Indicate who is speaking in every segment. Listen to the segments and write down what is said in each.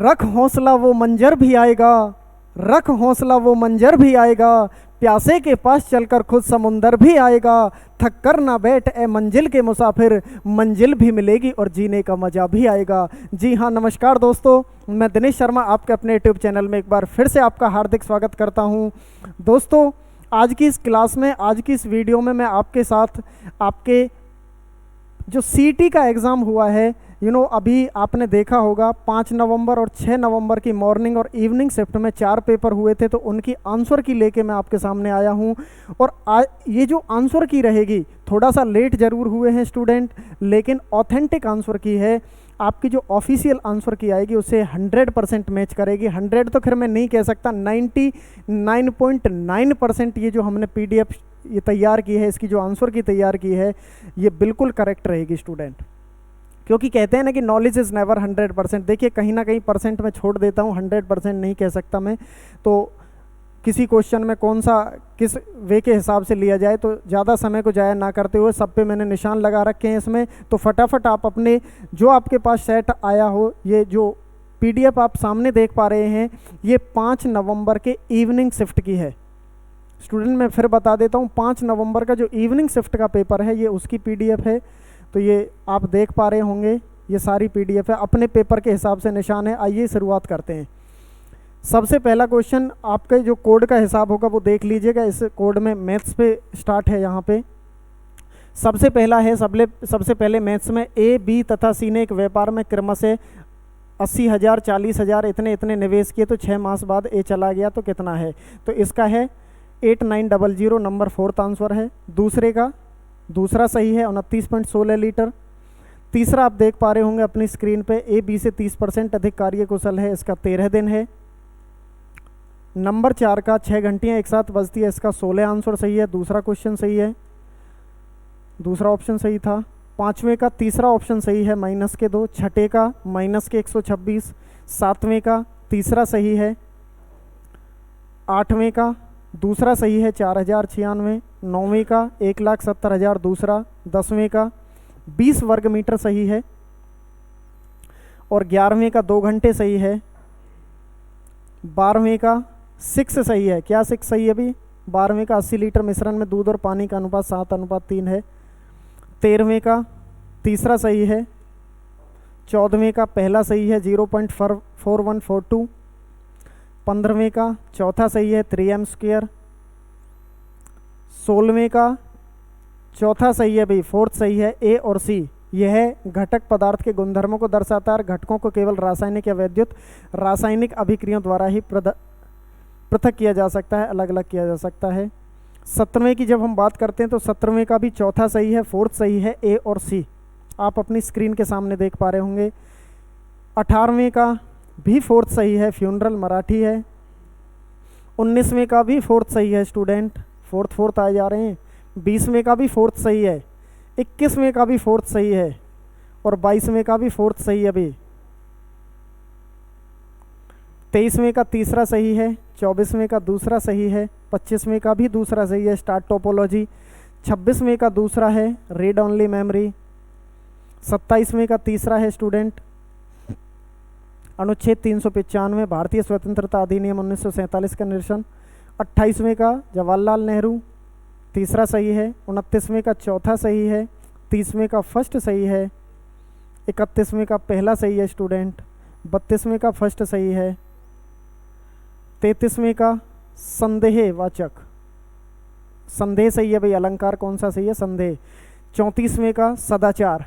Speaker 1: रख हौसला वो मंजर भी आएगा, रख हौसला वो मंजर भी आएगा, प्यासे के पास चलकर खुद समुंदर भी आएगा, थक कर ना बैठ ए मंजिल के मुसाफिर, मंजिल भी मिलेगी और जीने का मजा भी आएगा। जी हाँ, नमस्कार दोस्तों, मैं दिनेश शर्मा आपके अपने यूट्यूब चैनल में एक बार फिर से आपका हार्दिक स्वागत करता हूँ। दोस्तों, आज की इस क्लास में, आज की इस वीडियो में मैं आपके साथ आपके जो सीटी का एग्ज़ाम हुआ है, अभी आपने देखा होगा 5 नवंबर और 6 नवंबर की मॉर्निंग और इवनिंग शिफ्ट में 4 पेपर हुए थे, तो उनकी आंसर की लेके मैं आपके सामने आया हूं। और ये जो आंसर की रहेगी, थोड़ा सा लेट ज़रूर हुए हैं स्टूडेंट, लेकिन ऑथेंटिक आंसर की है। आपकी जो ऑफिशियल आंसर की आएगी उससे 100% मैच करेगी। 100 तो खैर मैं नहीं कह सकता, 99.9% ये जो हमने PDF ये तैयार की है, इसकी जो आंसर की तैयार की है, ये बिल्कुल करेक्ट रहेगी स्टूडेंट। क्योंकि कहते हैं ना कि नॉलेज इज़ नेवर 100%। देखिए, कहीं ना कहीं परसेंट में छोड़ देता हूँ, 100% नहीं कह सकता मैं। तो किसी क्वेश्चन में कौन सा किस वे के हिसाब से लिया जाए, तो ज़्यादा समय को जाया ना करते हुए सब पे मैंने निशान लगा रखे हैं इसमें। तो फटाफट आप अपने जो आपके पास सेट आया हो, ये जो PDF आप सामने देख पा रहे हैं, ये 5 नवंबर के इवनिंग शिफ्ट की है स्टूडेंट। मैं फिर बता देता हूँ, 5 नवंबर का जो इवनिंग शिफ्ट का पेपर है, ये उसकी PDF है। तो ये आप देख पा रहे होंगे, ये सारी PDF है, अपने पेपर के हिसाब से निशान है। आइए शुरुआत करते हैं। सबसे पहला क्वेश्चन, आपके जो कोड का हिसाब होगा वो देख लीजिएगा। इस कोड में मैथ्स पे स्टार्ट है। यहाँ पे सबसे पहला है, सबसे पहले मैथ्स में A, B तथा C ने एक व्यापार में क्रमशः 80,000, 40,000 इतने इतने निवेश किए, तो 6 मास बाद A चला गया, तो कितना है? तो इसका है 8900, नंबर 4th आंसर है। दूसरा सही है, 29.16 लीटर। तीसरा आप देख पा रहे होंगे अपनी स्क्रीन पे, A, B से 30% अधिक कार्यकुशल है, इसका 13 दिन है। नंबर 4 का 6 घंटियाँ एक साथ बजती है, इसका 16 आंसर सही है। दूसरा क्वेश्चन सही है, दूसरा ऑप्शन सही था। 5वें का तीसरा ऑप्शन सही है, -2। छठे का -126। 7वें का तीसरा सही है। 8वें का दूसरा सही है, 4096। 9वें का 1,70,000 दूसरा। 10वें का 20 वर्ग मीटर सही है। और 11वें का 2 घंटे सही है। 12वें का 6 सही है। क्या 6 सही है अभी? 12वें का 80 लीटर मिश्रण में दूध और पानी का अनुपात 7:3 है। 13वें का तीसरा सही है। 14वें का पहला सही है, 0.4142। 15वें का चौथा सही है, 3m²। 16वें का चौथा सही है भाई, 4th सही है, A और C। यह घटक पदार्थ के गुणधर्मों को दर्शाता है। घटकों को केवल रासायनिक या वैद्युत रासायनिक अभिक्रियाओं द्वारा ही पृथक किया जा सकता है, अलग अलग किया जा सकता है। 17वें की जब हम बात करते हैं, तो 17वें का भी चौथा सही है, 4th सही है, A और C। आप अपनी स्क्रीन के सामने देख पा रहे होंगे। 18वें का भी 4th सही है, फ्यूनरल मराठी है। 19वें का भी 4th सही है स्टूडेंट, 4th आए जा रहे हैं। 20वें का भी 4th सही है। 21वें का भी 4th सही है। और 22वें का भी 4th सही है अभी। 23वें का तीसरा सही है। 24वें का दूसरा सही है। 25वें का भी दूसरा सही है, स्टार्ट टोपोलॉजी। 26वें का दूसरा है, रीड ओनली मेमोरी। 27वें का तीसरा है स्टूडेंट, अनुच्छेद 395 भारतीय स्वतंत्रता अधिनियम 1947 का निरसन। 28वें का जवाहरलाल नेहरू, तीसरा सही है। 29वें का चौथा सही है। 30वें का फर्स्ट सही है। 31वें का पहला सही है स्टूडेंट। 32वें का फर्स्ट सही है। 33वें का संदेहवाचक, संदेह सही है भाई। अलंकार कौन सा सही है? संदेह। 34वें का सदाचार।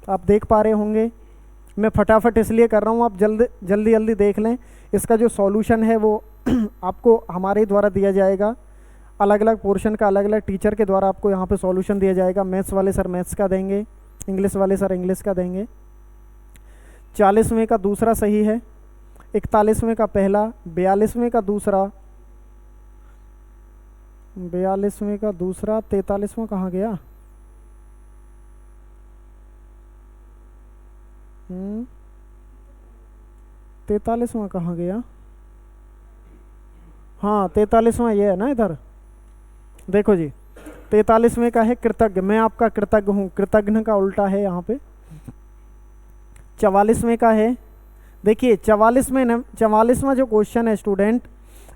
Speaker 1: आप देख पा रहे होंगे, मैं फटाफट इसलिए कर रहा हूँ, आप जल्दी देख लें। इसका जो सॉल्यूशन है वो आपको हमारे द्वारा दिया जाएगा। अलग अलग पोर्शन का अलग अलग टीचर के द्वारा आपको यहाँ पे सॉल्यूशन दिया जाएगा। मैथ्स वाले सर मैथ्स का देंगे, इंग्लिश वाले सर इंग्लिश का देंगे। 40वें का दूसरा सही है। 41वें का पहला। 42वें का दूसरा। 42वें का दूसरा। 43वां कहाँ गया? 43वां कहाँ गया? हाँ, 43वां ये है ना इधर, देखो जी। 43वें का है कृतज्ञ, मैं आपका कृतज्ञ हूँ, कृतज्ञ का उल्टा है यहाँ पे। 44वें का है देखिए 44वां जो क्वेश्चन है स्टूडेंट,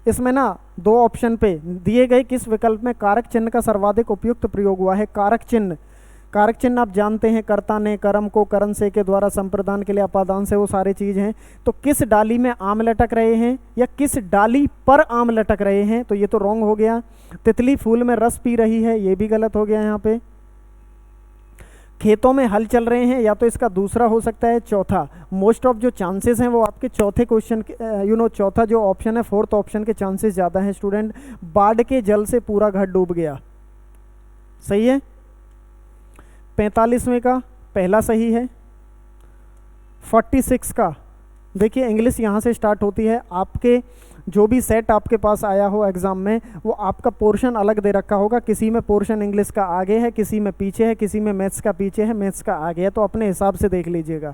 Speaker 1: इसमें ना दो ऑप्शन पे दिए गए किस विकल्प में कारक चिन्ह का सर्वाधिक उपयुक्त प्रयोग हुआ है। कारक चिन्ह आप जानते हैं, कर्ता ने कर्म को करण से के द्वारा संप्रदान के लिए अपादान से, वो सारी चीज हैं। तो किस डाली में आम लटक रहे हैं या किस डाली पर आम लटक रहे हैं, तो ये तो रॉन्ग हो गया। तितली फूल में रस पी रही है, ये भी गलत हो गया यहाँ पे। खेतों में हल चल रहे हैं, या तो इसका दूसरा हो सकता है चौथा। मोस्ट ऑफ जो चांसेस हैं वो आपके चौथे क्वेश्चन के चौथा जो ऑप्शन है, फोर्थ ऑप्शन के चांसेस ज़्यादा हैं स्टूडेंट। बाढ़ के जल से पूरा घर डूब गया, सही है। 45वें का पहला सही है। 46 का देखिए इंग्लिश यहाँ से स्टार्ट होती है। आपके जो भी सेट आपके पास आया हो एग्ज़ाम में, वो आपका पोर्शन अलग दे रखा होगा। किसी में पोर्शन इंग्लिश का आगे है, किसी में पीछे है, किसी में मैथ्स का पीछे है, मैथ्स का आगे है, तो अपने हिसाब से देख लीजिएगा।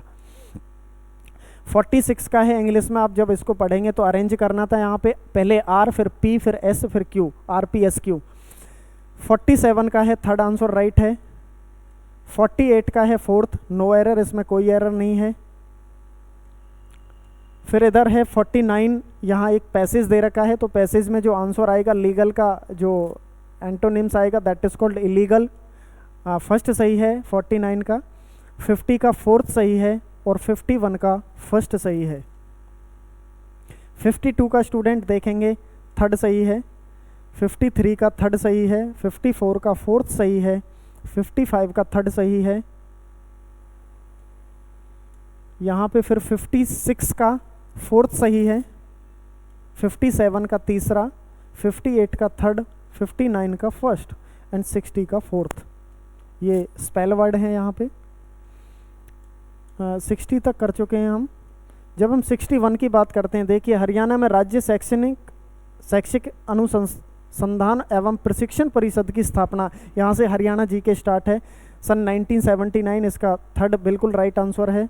Speaker 1: 46 का है इंग्लिश में, आप जब इसको पढ़ेंगे तो अरेंज करना था यहाँ पे, पहले आर फिर पी फिर एस फिर Q, R P S Q. 47 का है थर्ड आंसर राइट है। 48 का है फोर्थ, नो एरर, इसमें कोई एरर नहीं है। फिर इधर है 49, यहाँ एक पैसेज दे रखा है, तो पैसेज में जो आंसर आएगा लीगल का जो एंटोनिम्स आएगा that is called illegal, first सही है 49 का। 50 का फोर्थ सही है और 51 का फर्स्ट सही है। 52 का स्टूडेंट देखेंगे थर्ड सही है। 53 का थर्ड सही है। 54 का फोर्थ सही है। 55 का थर्ड सही है। यहाँ पे फिर 56 का फोर्थ सही है। 57 का तीसरा, 58 का थर्ड, 59 का फर्स्ट एंड 60 का फोर्थ। ये स्पेल वर्ड है यहाँ पे। 60 तक कर चुके हैं हम। जब हम 61 की बात करते हैं, देखिए हरियाणा में राज्य शैक्षिक अनुसंधान एवं प्रशिक्षण परिषद की स्थापना, यहाँ से हरियाणा जी के स्टार्ट है, सन 1979, इसका थर्ड बिल्कुल राइट आंसर है।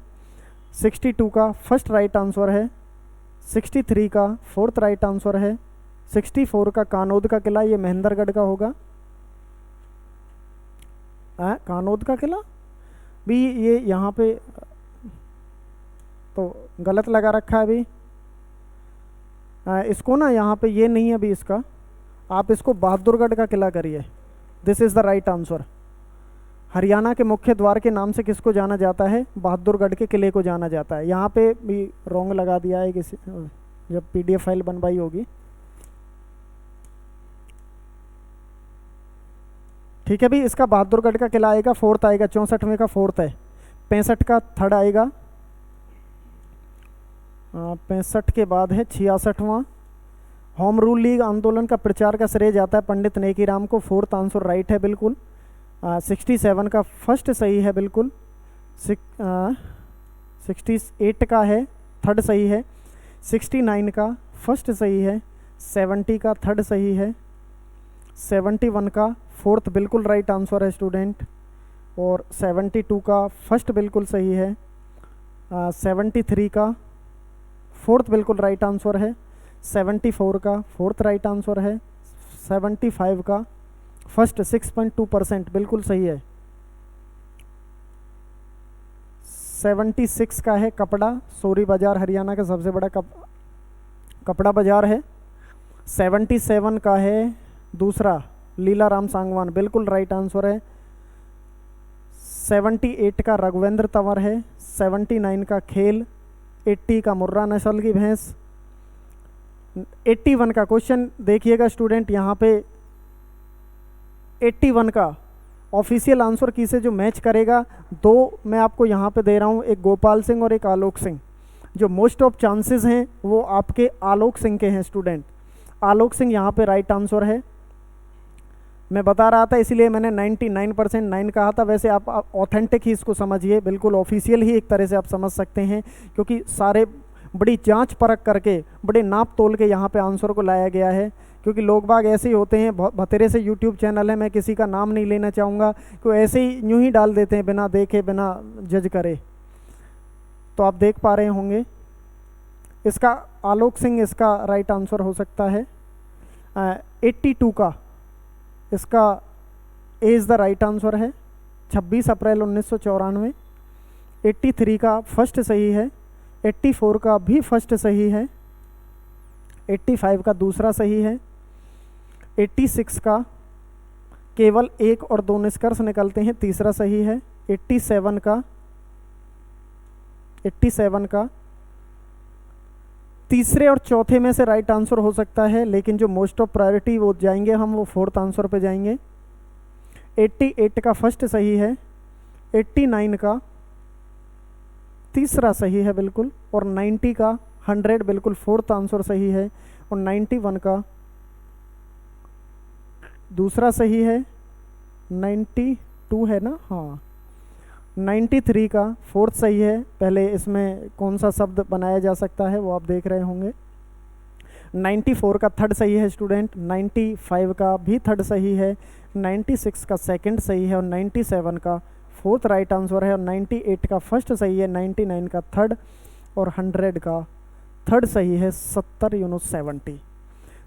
Speaker 1: 62 का फर्स्ट राइट आंसर है। 63 का फोर्थ राइट आंसर है। 64 का कानोद का किला, ये महेंद्रगढ़ का होगा। कानोद का किला भी ये यहाँ पे तो गलत लगा रखा है अभी। इसको ना यहाँ पे ये नहीं है अभी इसका, आप इसको बहादुरगढ़ का किला करिए। This is the right answer. Haryana के मुख्य द्वार के नाम से किसको जाना जाता है? बहादुरगढ़ के किले को जाना जाता है। यहाँ पे भी रॉन्ग लगा दिया है किसी, जब पीडीएफ फाइल बनवाई होगी। ठीक है भी, इसका बहादुरगढ़ का किला आएगा, फोर्थ आएगा। 64वें का फोर्थ है। 65 का थर्ड आएगा। 65 के बाद है 66वां। होम रूल लीग आंदोलन का प्रचार का श्रेय जाता है पंडित नेकीराम को, फोर्थ आंसर राइट है बिल्कुल। 67 का फर्स्ट सही है बिल्कुल। 68 का है थर्ड सही है। 69 का फर्स्ट सही है। 70 का थर्ड सही है। 71 का फोर्थ बिल्कुल राइट आंसर है स्टूडेंट। और 72 का फर्स्ट बिल्कुल सही है। 73 का फोर्थ बिल्कुल राइट आंसर है। 74 का फोर्थ राइट आंसर है। 75 का फर्स्ट 6.2% बिल्कुल सही है। 76 का है कपड़ा, सोरी बाजार हरियाणा का सबसे बड़ा कपड़ा बाजार है। 77 का है दूसरा लीला राम सांगवान, बिल्कुल राइट आंसर है। 78 का रघुवेंद्र तंवर है। 79 का खेल। 80 का मुर्रा नस्ल की भैंस। 81 का क्वेश्चन देखिएगा स्टूडेंट, यहाँ पे 81 का ऑफिशियल आंसर की से जो मैच करेगा, दो मैं आपको यहाँ पे दे रहा हूँ, एक गोपाल सिंह और एक आलोक सिंह। जो मोस्ट ऑफ चांसेस हैं वो आपके आलोक सिंह के हैं स्टूडेंट। आलोक सिंह यहाँ पे राइट आंसर है। मैं बता रहा था इसीलिए मैंने 99% 9 कहा था। वैसे आप ऑथेंटिक ही इसको समझिए, बिल्कुल ऑफिशियल ही एक तरह से आप समझ सकते हैं, क्योंकि सारे बड़ी जांच परख करके, बड़े नाप तोल के यहाँ पे आंसर को लाया गया है। क्योंकि लोग बाग ऐसे ही होते हैं, भतेरे से यूट्यूब चैनल है, मैं किसी का नाम नहीं लेना चाहूँगा, तो ऐसे ही यूँ ही डाल देते हैं बिना देखे बिना जज करे। तो आप देख पा रहे होंगे, इसका आलोक सिंह इसका राइट आंसर हो सकता है। 82 का इसका A is the right answer है। 26 अप्रैल 1994। 83 का फर्स्ट सही है। 84 का भी फर्स्ट सही है, 85 का दूसरा सही है, 86 का केवल 1 और 2 निष्कर्ष निकलते हैं, तीसरा सही है, 87 का तीसरे और चौथे में से राइट आंसर हो सकता है, लेकिन जो मोस्ट ऑफ प्रायोरिटी वो जाएंगे हम, वो फोर्थ आंसर पे जाएंगे। 88 का फर्स्ट सही है, 89 का तीसरा सही है बिल्कुल, और 90 का 100 बिल्कुल फोर्थ आंसर सही है, और 91 का दूसरा सही है, 92 है ना, हाँ 93 का फोर्थ सही है। पहले इसमें कौन सा शब्द बनाया जा सकता है वो आप देख रहे होंगे। 94 का थर्ड सही है स्टूडेंट, 95 का भी थर्ड सही है, 96 का सेकंड सही है, और 97 का फोर्थ राइट आंसर है, और 98 का फर्स्ट सही है, 99 का थर्ड, और 100 का थर्ड सही है, 70 70।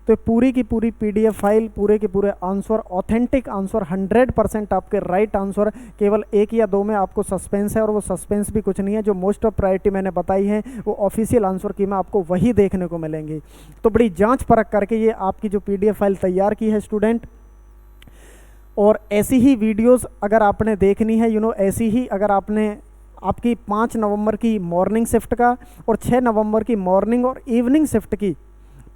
Speaker 1: तो पूरी की पूरी पीडीएफ फाइल, पूरे के पूरे आंसर, ऑथेंटिक आंसर, 100% आपके राइट आंसर। केवल 1 या 2 में आपको सस्पेंस है, और वो सस्पेंस भी कुछ नहीं है। जो मोस्ट ऑफ प्रायोरिटी मैंने बताई है वो ऑफिशियल आंसर की में आपको वही देखने को मिलेंगी। तो बड़ी जांच परख करके ये आपकी जो पीडीएफ फाइल तैयार की है स्टूडेंट। और ऐसी ही वीडियोज़ अगर आपने देखनी है, ऐसी ही अगर आपने आपकी 5 नवंबर की मॉर्निंग शिफ्ट का और 6 नवंबर की मॉर्निंग और इवनिंग शिफ्ट की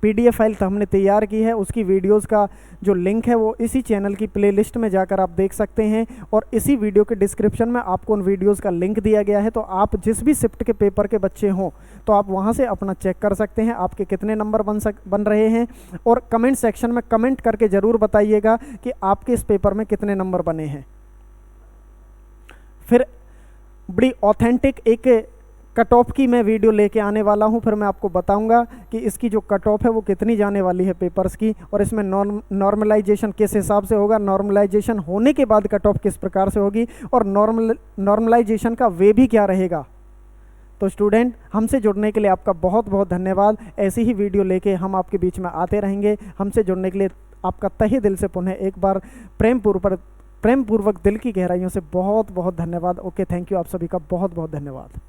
Speaker 1: पीडीएफ फाइल तो हमने तैयार की है, उसकी वीडियोस का जो लिंक है वो इसी चैनल की प्लेलिस्ट में जाकर आप देख सकते हैं, और इसी वीडियो के डिस्क्रिप्शन में आपको उन वीडियोस का लिंक दिया गया है। तो आप जिस भी शिफ्ट के पेपर के बच्चे हों तो आप वहां से अपना चेक कर सकते हैं आपके कितने नंबर बन रहे हैं, और कमेंट सेक्शन में कमेंट करके ज़रूर बताइएगा कि आपके इस पेपर में कितने नंबर बने हैं। फिर बड़ी ऑथेंटिक एक कट ऑफ की मैं वीडियो लेके आने वाला हूं, फिर मैं आपको बताऊंगा कि इसकी जो कट ऑफ है वो कितनी जाने वाली है पेपर्स की, और इसमें नॉर्मलाइजेशन किस हिसाब से होगा, नॉर्मलाइजेशन होने के बाद कट ऑफ किस प्रकार से होगी, और नॉर्मलाइजेशन का वे भी क्या रहेगा। तो स्टूडेंट, हमसे जुड़ने के लिए आपका बहुत बहुत धन्यवाद। ऐसी ही वीडियो लेके हम आपके बीच में आते रहेंगे। हमसे जुड़ने के लिए आपका तहे दिल से पुनः एक बार प्रेमपूर्वक दिल की गहराइयों से बहुत बहुत धन्यवाद। ओके, थैंक यू, आप सभी का बहुत बहुत धन्यवाद।